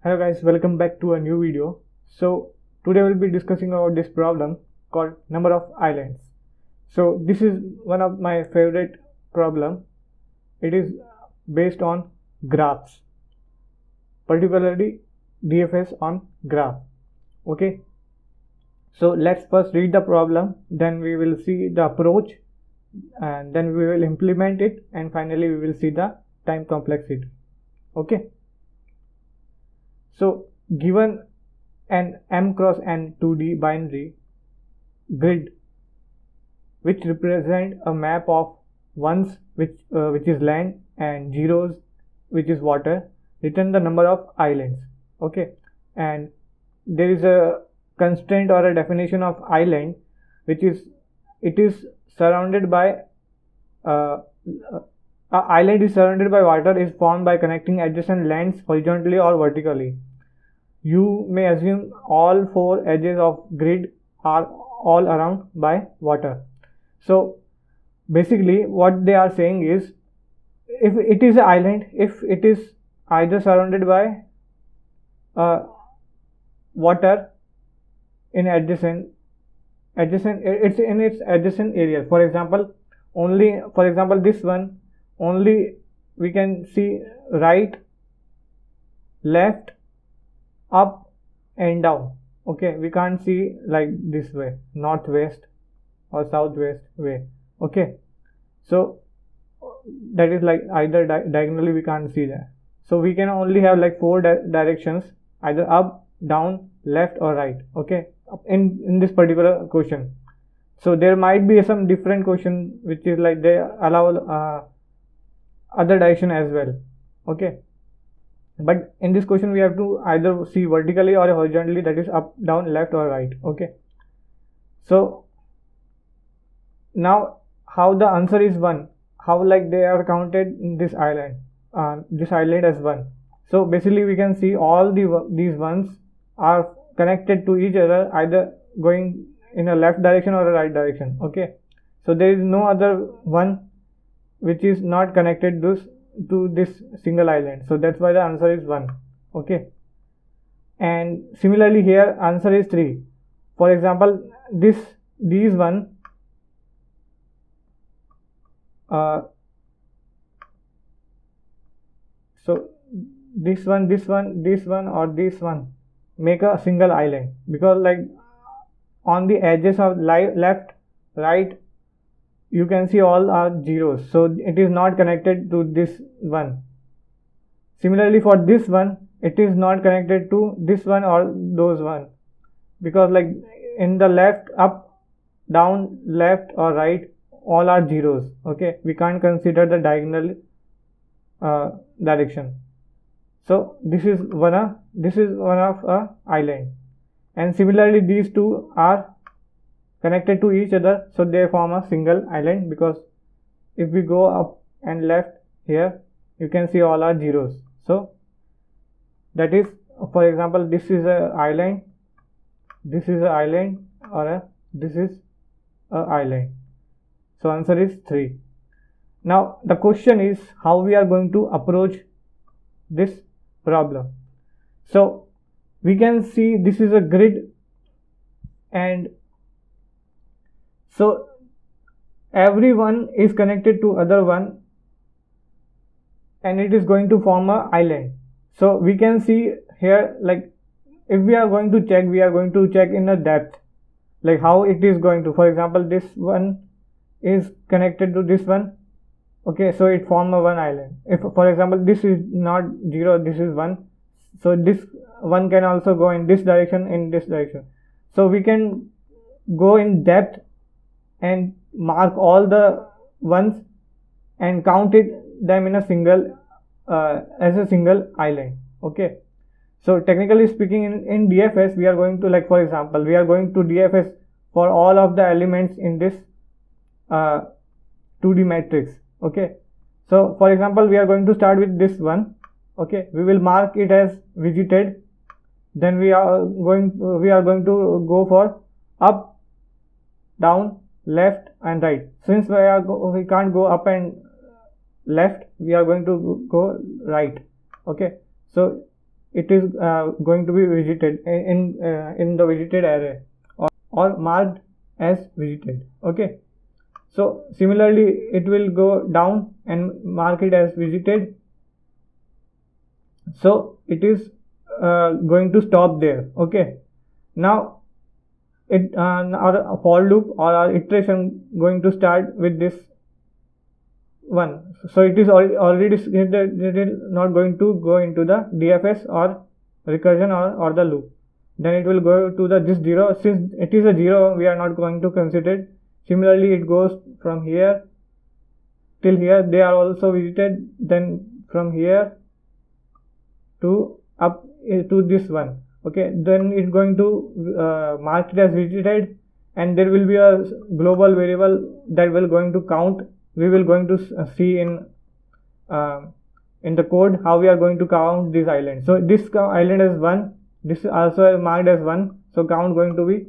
Hello guys, welcome back to a new video. So today we'll be discussing about this problem called number of islands. So this is one of my favorite problem. It is based on graphs, particularly DFS on graph. Okay. So let's first read the problem, then we will see the approach, and then we will implement it, and finally we will see the time complexity. Okay. So given an m cross n 2D binary grid which represent a map of ones which is land and zeros which is water, return the number of islands. Okay, and there is a constraint or a definition of island, which is it is surrounded by a island is surrounded by water is formed by connecting adjacent lands horizontally or vertically. You may assume all four edges of grid are all around by water. So basically what they are saying is, if it is an island, if it is either surrounded by water in adjacent it's in its adjacent areas. For example, this one only we can see right, left, up and down. Okay, we can't see like this way, northwest or southwest way. Okay, so that is like either diagonally we can't see that. So we can only have like four directions, either up, down, left or right. Okay, in this particular question. So there might be some different question which is like they allow other direction as well. Okay, but in this question we have to either see vertically or horizontally, that is up, down, left or right. Okay, so now how the answer is 1, how like they are counted in this island as 1. So basically we can see all these ones are connected to each other, either going in a left direction or a right direction. Okay, so there is no other one which is not connected to this single island, so that's why the answer is 1. Okay, and similarly here answer is 3. For example, these one so this one or this one make a single island, because like on the edges of left, right, you can see all are zeros, so it is not connected to this one. Similarly for this one, it is not connected to this one or those one, because like in the left, up, down, left or right, all are zeros. Okay, we can't consider the diagonal direction. So this is one of a island, and similarly these two are connected to each other, so they form a single island, because if we go up and left here, you can see all are zeros. So that is, for example, this is a island, this is a island, or this is a island. So answer is 3. Now the question is how we are going to approach this problem. So we can see this is a grid, and so every one is connected to other one, and it is going to form a island. So we can see here, like if we are going to check, we are going to check in a depth, like how it is going to, for example, this one is connected to this one. Okay, so it form a one island. If for example this is not 0, this is 1, so this one can also go in this direction, in this direction. So we can go in depth and mark all the ones and count them in a single as a single island. Okay, so technically speaking, in DFS we are going to, like for example, we are going to DFS for all of the elements in this 2D matrix. Okay, so for example we are going to start with this one. Okay, we will mark it as visited, then we are going to go for up, down, left and right. Since we can't go up and left, we are going to go right. Okay, so it is going to be visited in the visited array, or marked as visited. Okay, so similarly it will go down and mark it as visited, so it is going to stop there. Okay, now our for loop or our iteration going to start with this one. So it is already stated that it is not going to go into the DFS or recursion or the loop. Then it will go to the this 0. Since it is a 0, we are not going to consider it. Similarly, it goes from here till here, they are also visited. Then from here to up to this one. Okay, then it's going to mark it as visited, and there will be a global variable that will going to count. We will going to see in the code how we are going to count this island. So this island is 1, this also marked as 1, so count going to be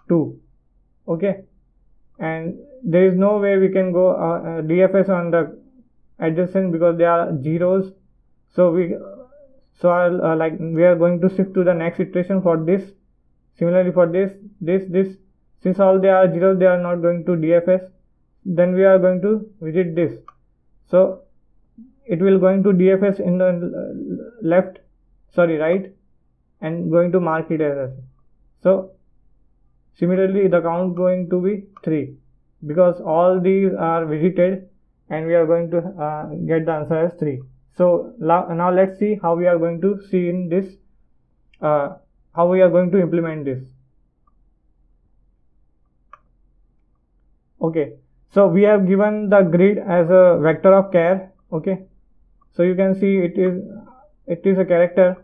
2. Okay, and there is no way we can go DFS on the adjacent because they are zeros. So we like we are going to shift to the next iteration for this. Similarly for this, since all they are zeros, they are not going to DFS. Then we are going to visit this, so it will going to DFS in the right, and going to mark it as. So similarly the count going to be 3 because all these are visited, and we are going to get the answer as 3. So now let's see how we are going to see in this, how we are going to implement this. Okay, so we have given the grid as a vector of char. Okay, so you can see it is a character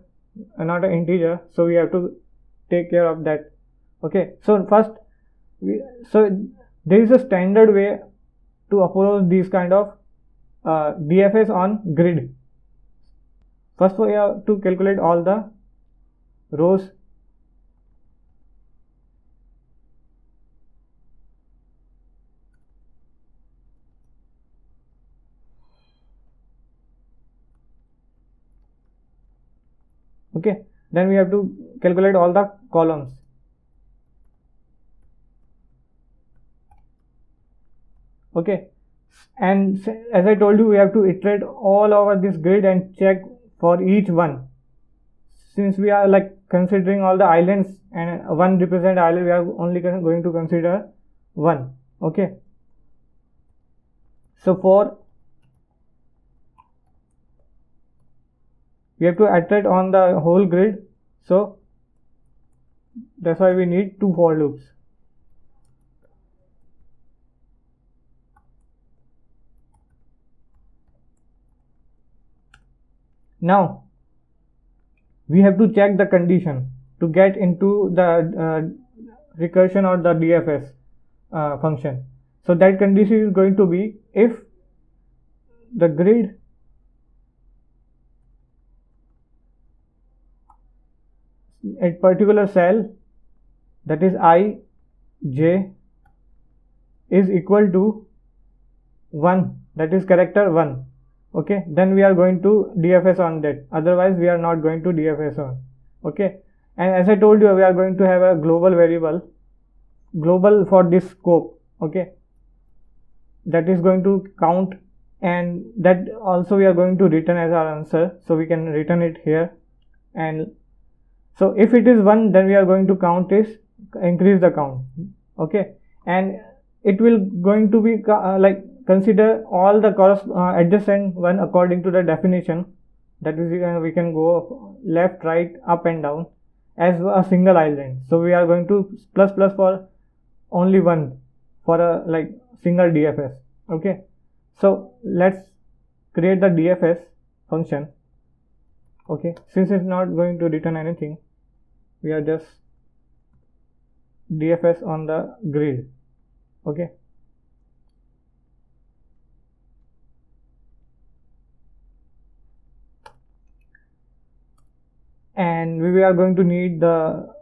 and not an integer, so we have to take care of that. Okay, so first there is a standard way to approach these kind of DFS on grid. First we have to calculate all the rows. Okay, then we have to calculate all the columns. Okay, and as I told you, we have to iterate all over this grid and check for each one. Since we are like considering all the islands and one represent island, we are only going to consider one. Okay, so we have to iterate on the whole grid, so that's why we need 2 for loops. Now we have to check the condition to get into the recursion or the DFS function. So that condition is going to be if the grid at particular cell, that is I, j, is equal to 1, that is character 1. Okay, then we are going to DFS on that, otherwise we are not going to DFS on. Okay, and as I told you, we are going to have a global variable, global for this scope. Okay, that is going to count, and that also we are going to return as our answer, so we can return it here. And so if it is 1, then we are going to count is increase the count. Okay, and it will going to be like consider all the adjacent one according to the definition, that is we can go left, right, up and down as a single island. So we are going to plus for only one for a like single DFS. Okay, so let's create the DFS function. Okay, since it's not going to return anything, we are just DFS on the grid. Okay, and we are going to need the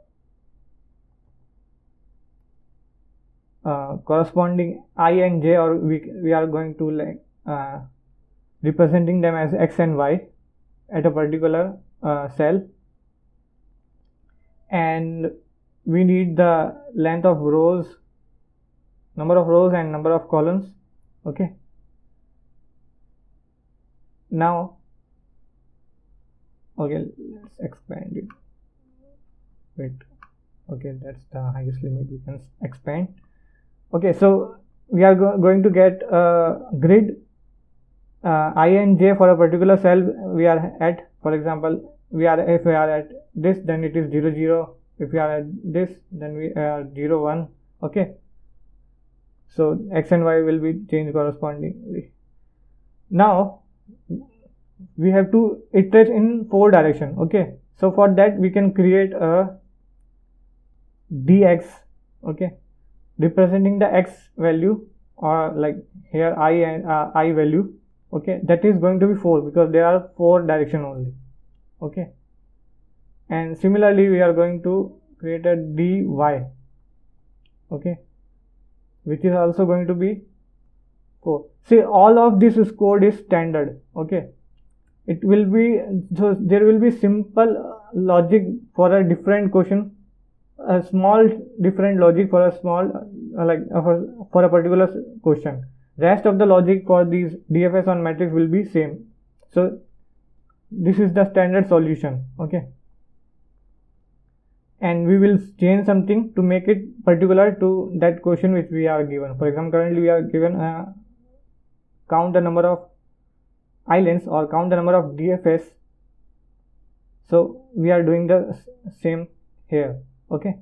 corresponding I and j, or we are going to like representing them as x and y at a particular cell, and we need the length of rows, number of rows and number of columns. Okay, now let's expand it. Wait, okay, that's the highest limit we can expand. Okay, so we are going to get a grid I and j for a particular cell we are at. For example, if we are at this, then it is 0 0. If we are at this, then we are 0 1. Okay, so x and y will be changed correspondingly. Now we have to iterate in 4 direction. Okay, so for that we can create a dx, okay, representing the x value, or like here I and I value. Okay, that is going to be 4 because there are 4 direction only. Okay, and similarly we are going to create a dy, okay, which is also going to be 4. See, all of this code is standard. Okay, it will be, so there will be simple logic for a different question, a small different logic for a small for a particular question. Rest of the logic for these DFS on matrix will be same. So this is the standard solution. Okay, and we will change something to make it particular to that question which we are given. For example, currently we are given count the number of islands or count the number of DFS. So we are doing the same here. Okay,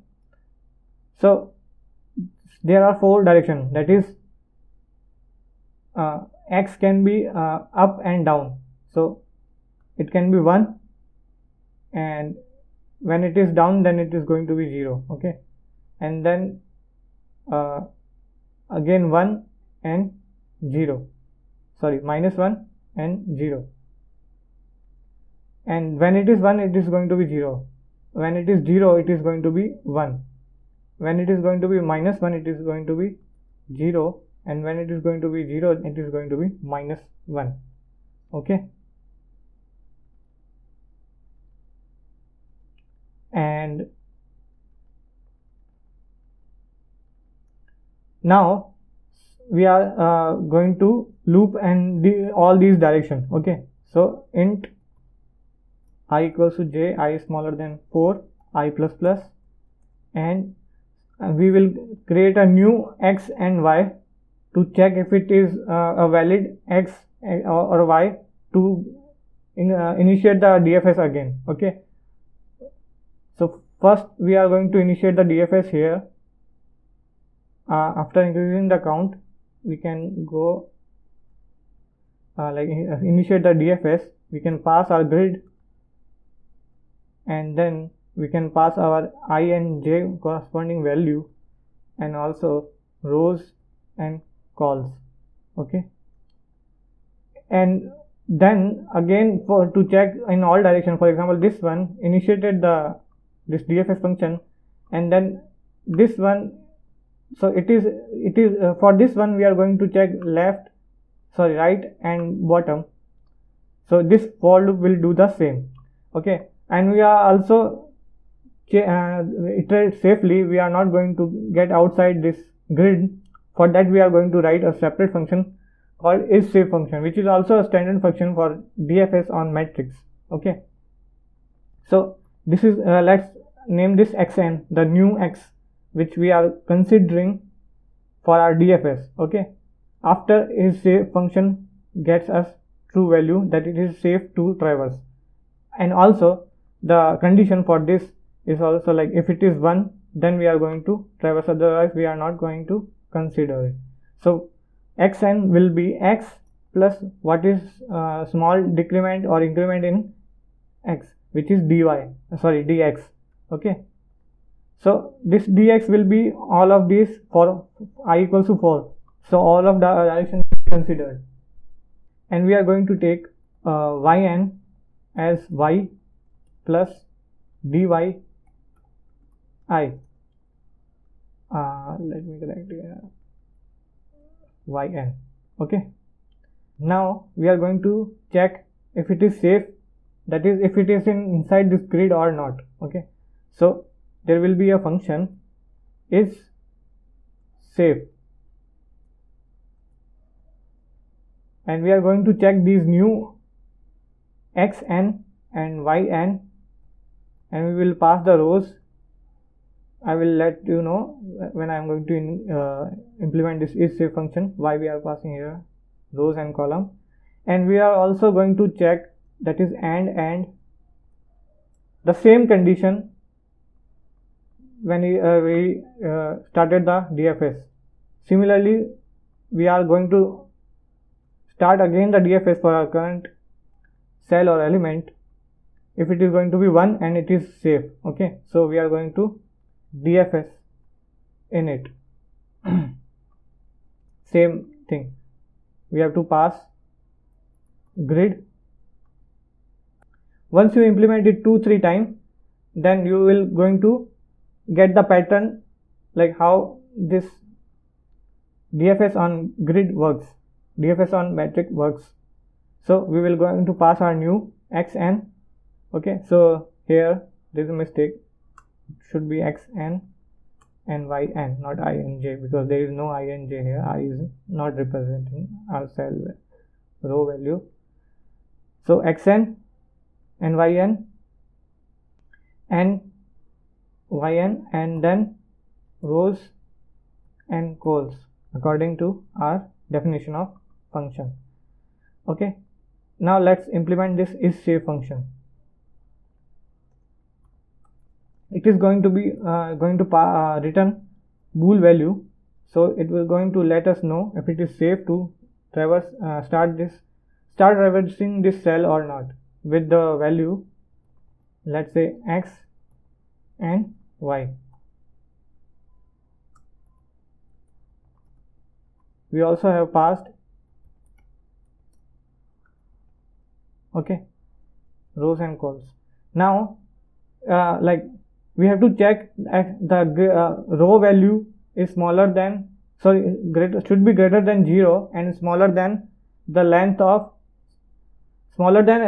so there are 4 directions, that is x can be up and down. So it can be 1, and when it is down, then it is going to be 0. Okay, and then again 1 and 0, sorry, minus 1 and 0, and when it is 1 it is going to be 0, when it is 0 it is going to be 1, when it is going to be minus 1 it is going to be 0, and when it is going to be 0 it is going to be minus 1. Okay, and now we are going to loop and all these directions. Okay, so int I equals to j, I is smaller than 4, I plus plus, and we will create a new x and y to check if it is a valid x or y to initiate the DFS again. Okay, so first we are going to initiate the DFS here. After increasing the count, we can go initiate the DFS. We can pass our grid, and then we can pass our I and j corresponding value, and also rows and calls. Okay, and then again to check in all direction, for example this one initiated this DFS function, and then this one, so it is for this one we are going to check right and bottom. So this for loop will do the same. Okay, and we are also iterate safely. We are not going to get outside this grid. For that we are going to write a separate function called isSafe function, which is also a standard function for DFS on matrix. Okay, so this is let's name this xn, the new x which we are considering for our DFS. Okay, after isSafe function gets us true value that it is safe to traverse, and also the condition for this is also like if it is 1 then we are going to traverse, otherwise we are not going to consider it. So xn will be x plus what is small decrement or increment in x, which is dx. Okay, so this dx will be all of these for I equals to 4. So all of the directions considered, and we are going to take yn as y plus dy I. Let me correct here, yn. Okay, now we are going to check if it is safe that is if it is inside this grid or not. Okay, so there will be a function is safe, and we are going to check these new xn and yn, and we will pass the rows. I will let you know when I am going to implement this is safe function why we are passing here rows and column. And we are also going to check, that is and the same condition when we started the DFS. Similarly, we are going to start again the DFS for our current cell or element if it is going to be 1 and it is safe. Okay, so we are going to DFS in it. Same thing, we have to pass grid. Once you implement it 2-3 times, then you will going to get the pattern, like how this DFS on grid works, DFS on matrix works. So we will going to pass our new xn. Okay, so here there is a mistake, it should be xn and yn, not inj, because there is no inj here. I is not representing our cell row value. So xn and yn and then rows and cols according to our definition of function. Okay, now let's implement this is safe function. It is going to be return bool value, so it will going to let us know if it is safe to traverse start traversing this cell or not, with the value, let's say x and y. We also have passed rows and cols. Now like we have to check the row value is smaller than, should be greater than 0 and smaller than the length of smaller than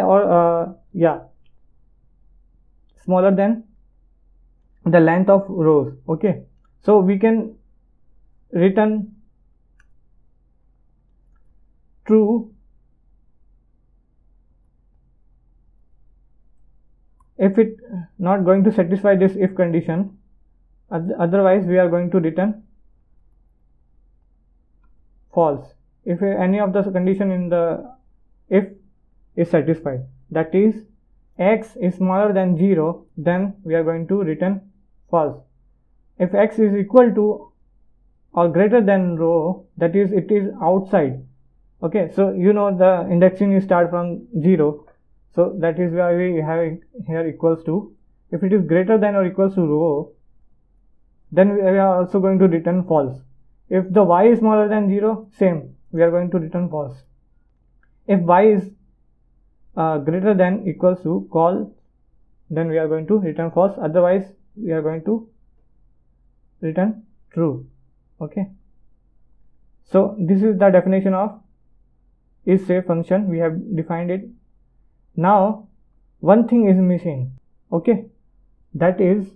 the length of rows. Okay, so we can return true if it not going to satisfy this if condition. Otherwise we are going to return false if any of the condition in the if is satisfied, that is x is smaller than 0, then we are going to return false. If x is equal to or greater than row, that is it is outside. Okay, so you know the indexing is start from 0, so that is why we have here equals to. If it is greater than or equals to row, then we are also going to return false. If the y is smaller than 0, same, we are going to return false. If y is greater than equals to col, then we are going to return false. Otherwise we are going to return true. Okay, so this is the definition of is safe function. We have defined it. Now one thing is missing. Okay, that is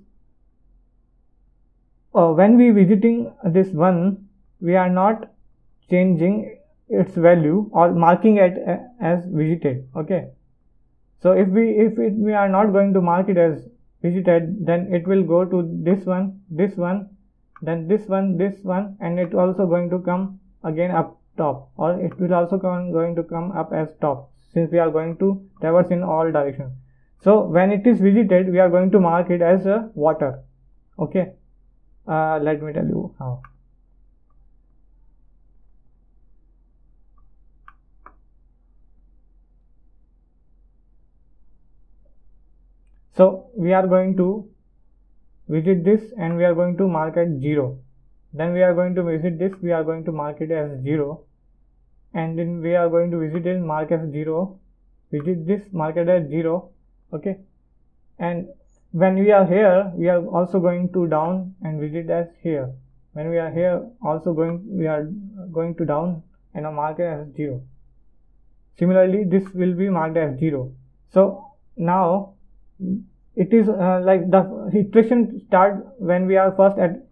when we visiting this one, we are not changing its value or marking it as visited. Okay, so if we are not going to mark it as visited, then it will go to this one, then this one, and it also going to come again up top, or it will also going to come up as top, since we are going to traverse in all directions. So when it is visited, we are going to mark it as a water. Okay, let me tell you how. So we are going to visit this and we are going to mark at 0. Then we are going to visit this, we are going to mark it as 0, and then we are going to visit it, mark as 0, visit this, mark it as 0. Okay, and when we are here, we are also going to down and visit as here. When we are here, also we are going to down and mark it as 0. Similarly, this will be marked as 0. So now it is like the iteration start when we are first at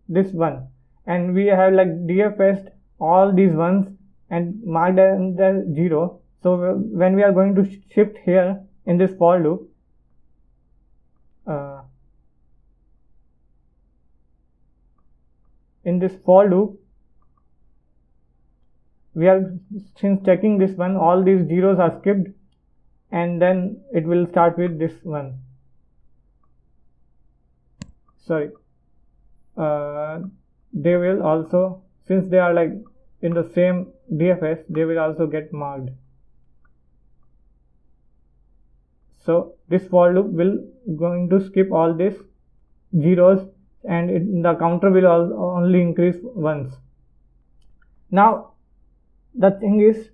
this one, and we have like DFS all these ones and marked as 0. So when we are going to shift here in this for loop, we are, since checking this one, all these zeros are skipped, and then it will start with this one. Sorry, they will also, since they are like in the same DFS, they will also get marked. So this for loop will going to skip all these zeros, and the counter will only increase once. Now the thing is,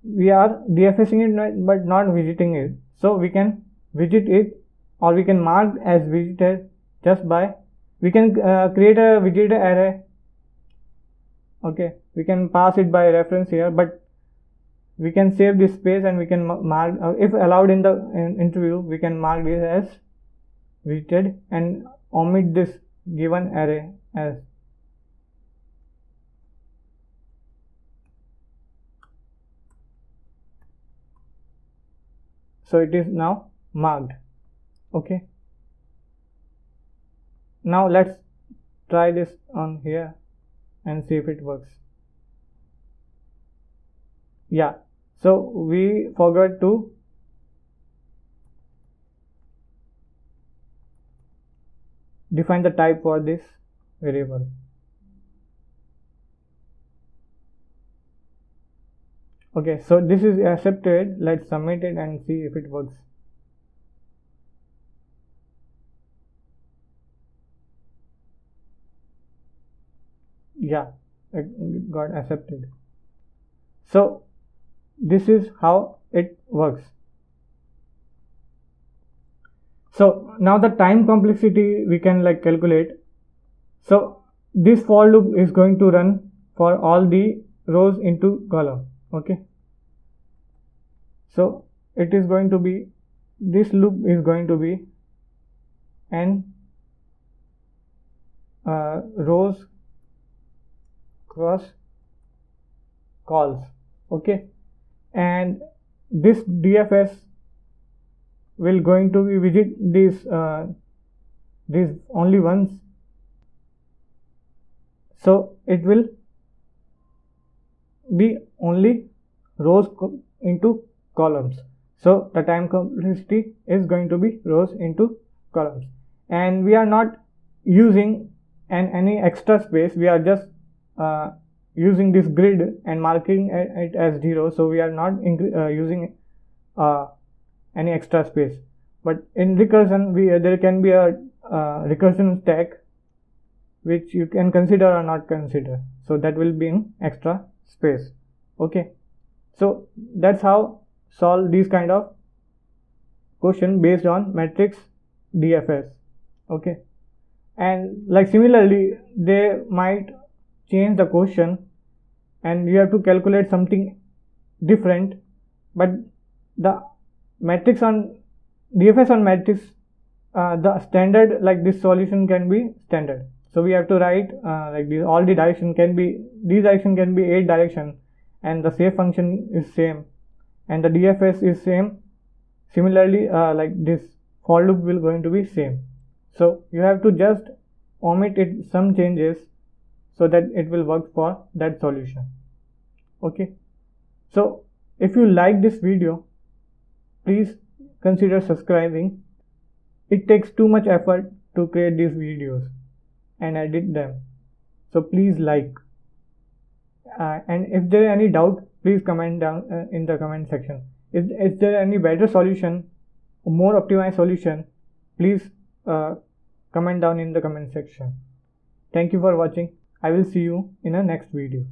we are DFSing it but not visiting it, so we can visit it, or we can mark as visited just by, we can create a visited array. Okay, we can pass it by reference here, but we can save this space and we can mark, if allowed in the interview, we can mark this as visited and omit this given array as. So it is now marked. Okay, now let's try this on here and see if it works. Yeah, so we forgot to define the type for this variable. Okay, so this is accepted. Let's submit it and see if it works. Yeah, it got accepted. So this is how it works. So now the time complexity we can like calculate. So this for loop is going to run for all the rows into column. Okay, so it is going to be, this loop is going to be n rows cross calls. Okay, and this DFS will going to be visit these only once, so it will be only rows into columns. So the time complexity is going to be rows into columns, and we are not using any extra space. We are just using this grid and marking it as 0, so we are not using any extra space. But in recursion, there can be a recursion stack which you can consider or not consider, so that will be in extra space. Okay, so that's how solve these kind of question based on matrix DFS. Okay, and like similarly they might change the question and you have to calculate something different, but the matrix on DFS on matrix, the standard, like this solution can be standard. So we have to write like this, all the direction can be, these direction can be 8 direction, and the save function is same, and the DFS is same. Similarly, like this for loop will going to be same. So you have to just omit it some changes so that it will work for that solution. Okay, so if you like this video, please consider subscribing. It takes too much effort to create these videos and edit them, so please like, and if there is any doubt, please comment down in the comment section. If there any better solution, more optimized solution, please comment down in the comment section. Thank you for watching. I will see you in a next video.